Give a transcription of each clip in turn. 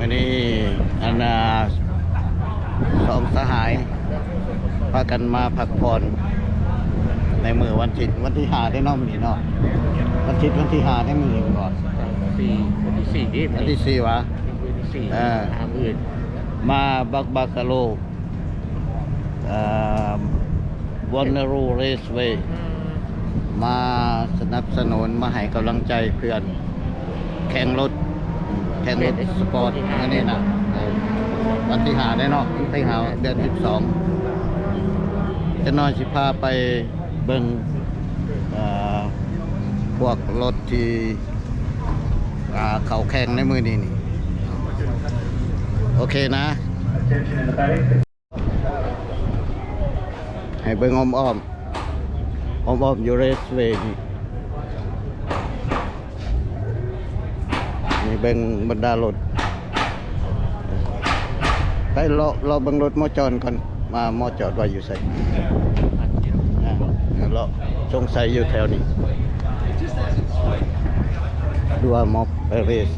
วันนี้อันสองสหายพากันมาพักผ่อนในมือวันที่หาได้นอกมือเนาะวันที่หาได้มือก่อนวันที่สี่ดิวันที่สี่วะวันที่สี่หาอื่นมาบักกะโลวอนนารูเรสเวย์มาสนับสนุนมาให้กำลังใจเพื่อนแข่งรถสปอร์ตนี่นะวันที่หาได้เนาะวันที่หาเดือน12จะน้อยสิพาไปเบิ่งพวกรถที่เขาแข่งในมือนี่โอเคนะให้เบิ่งอ้อมอยู่เรสเวย์นี่เบิ่งบรรดารถไปเราเบิ่งรถมอจอดก่อนมามอจอดไว้อยู่ใส่เราสงสัยอยู่แถวนี้ดูว่ามอไปเรส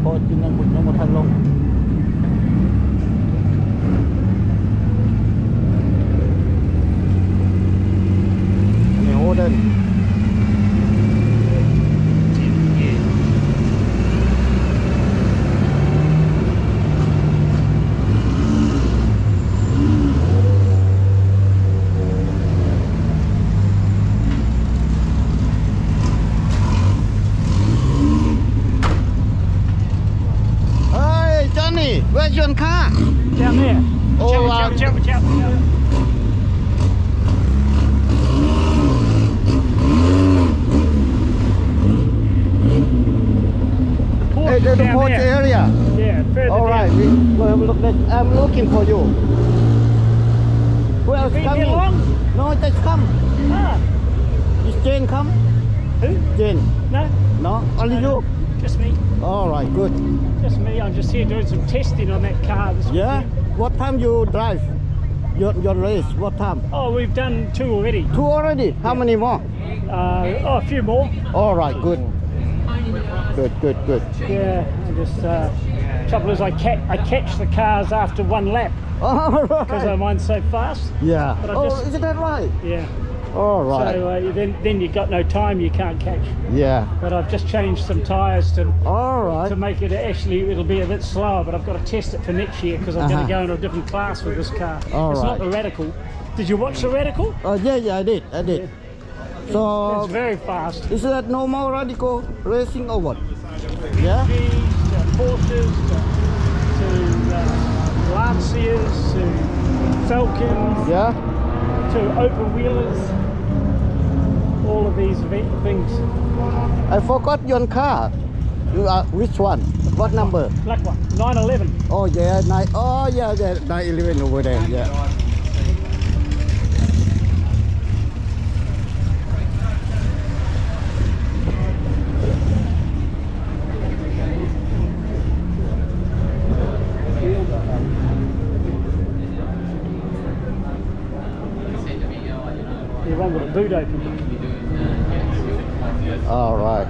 พอจริงยังมาทันลงนี่โหเดินWhere's your car? Down there. Oh, wow. Ciao. The port area. Yeah, further all right, down. We'll have a look. I'm looking for you. Who else coming? No, just come. Is Jane come? Who? Jane. No, only you. Just me. All right, good. Just me. I'm just here doing some testing on that car this weekend. What time you drive? Your race? What time? Oh, we've done 2 already. 2 already? How many more? A few more. All right, good. Yeah, I just trouble is I catch the cars after 1 lap. All right. Because I mine so fast. Yeah. But isn't that right? Yeah. All right. So then you've got no time, you can't catch. Yeah. But I've just changed some tyres to make it it'll be a bit slower, but I've got to test it for next year because I'm going to go into a different class with this car. It's not the Radical. Did you watch the Radical? Oh yeah, I did. Yeah. So it's very fast. Is that normal Radical racing or what? Yeah. Porsches to Lancias to Falcons. Yeah. To open wheelers. All of these things. I forgot your car. Which one? What number? Black one. 911. Oh yeah, 911 over there. Yeah. You run with a boot open. All right.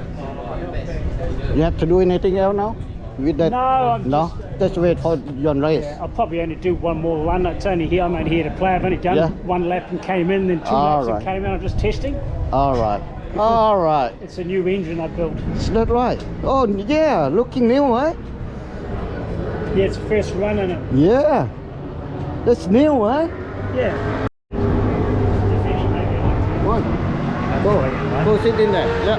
You have to do anything else now with that? No, I'm no. Just wait for your race. Yeah, I'll probably only do one more run. It's only here. I'm only here to play. I've only done one lap and came in, then two laps and came in. I'm just testing. All right. All right. It's a new engine I built. Is that right? Oh yeah, looking new, right? Yeah, it's the first run in it. Yeah. That's new, right? Yeah. One. Go sit in there. Yeah.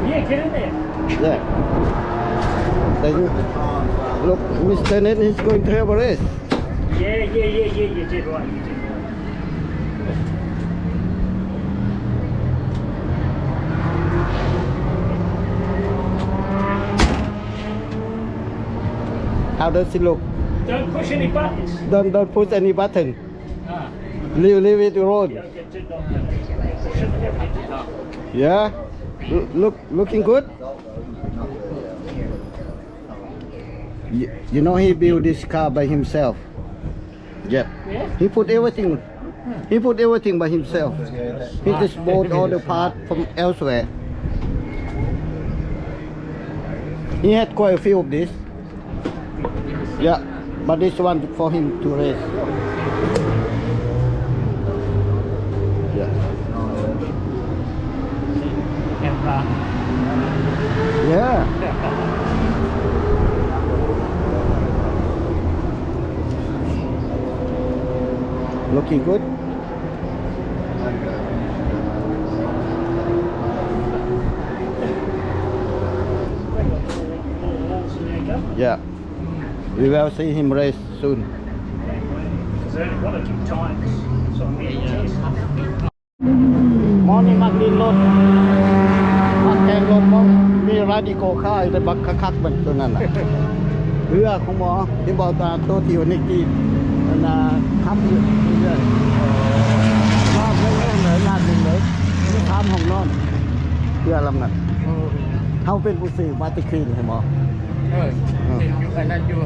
Yeah, get in there. Yeah. Then, look, Mr. Ned is going to have a race. Yeah, you did right. You did. How does it look? Don't push any buttons. Don't push any button. Ah. Leave it alone. Yeah. Looking good. You know he built this car by himself. Yeah. He put everything. He put everything by himself. He just bought all the parts from elsewhere. He had quite a few of this. Yeah, but this one for him to race. Yeah. Yeah. Looking good. Yeah. We will see him race soon. Because they only want to keep times. So I'm here to test. Morning มักดินรถมักแกงรถมองมีราดิโกค่ายแต่บักคักๆมันตัวนั้นน่ะ เรือของหมอที่บอกตาตัวที่อยู่ในกีนนะขับเรื่อยๆรอบเรื่อยๆเลยลาดเลยไม่ทำห้องนอนเรือลำนั้นเขาเป็นผู้สื่อมาติคลีนใช่หมออยู่อันนั้นอยู่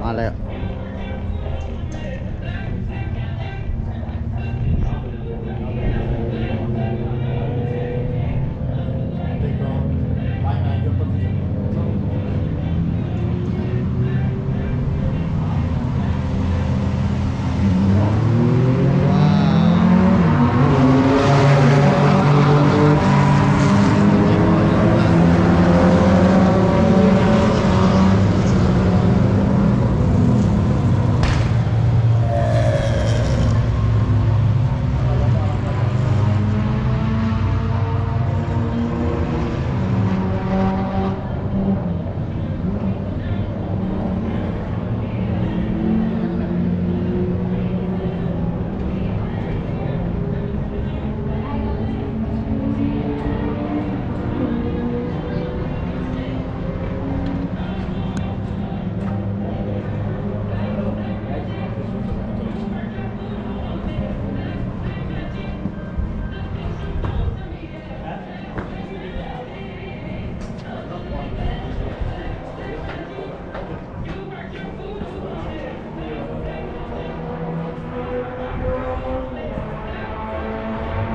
มาแล้ว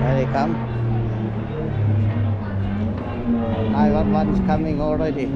Ready, come. I-11 is coming already.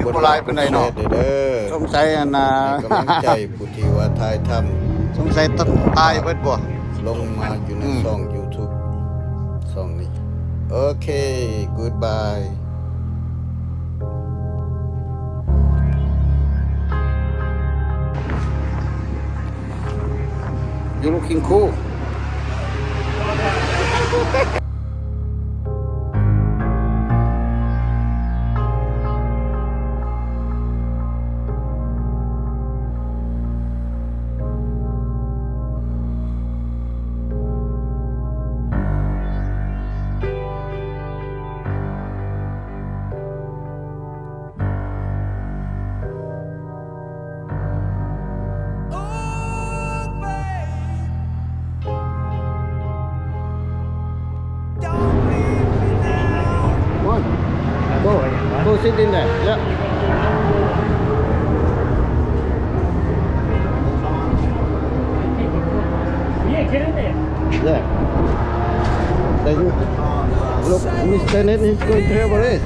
มีผู้หลายปานใดเนาะ กดไลค์กดแชร์เด้อ สงสัยอันน่ะ ให้กำลังใจผู้ที่ว่าถ่ายท สงสัยต้องตายเบิดบ่ ำลงมาอยู่ในช่อง YouTube ช่องนี้ โอเค goodbye You looking cool. Come on. Go sit in there. Yeah. Yeah, get in there. Yeah. Then, look, Mr. Ned is going to have a race.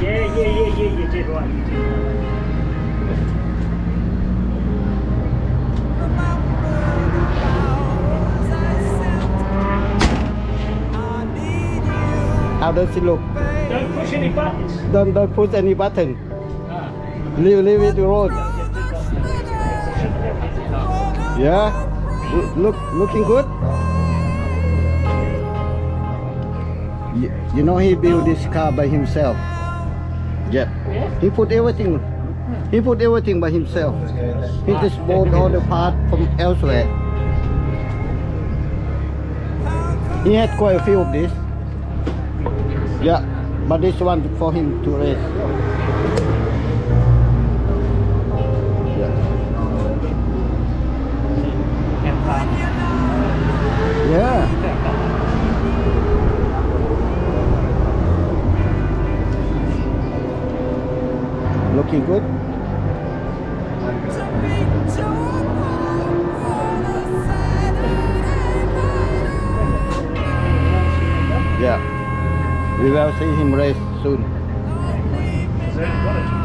Yeah, you did right. You did right. How does it look? Don't push any buttons. Don't push any button. Ah. Leave it to road. Yeah. Looking good. You know he built this car by himself. Yep. Yeah? He put everything. He put everything by himself. He just bought all the parts from elsewhere. He had quite a few of this. Yeah, but this one for him to race. Yeah. Yeah. Looking good. Yeah. We will see him race soon. So, got it.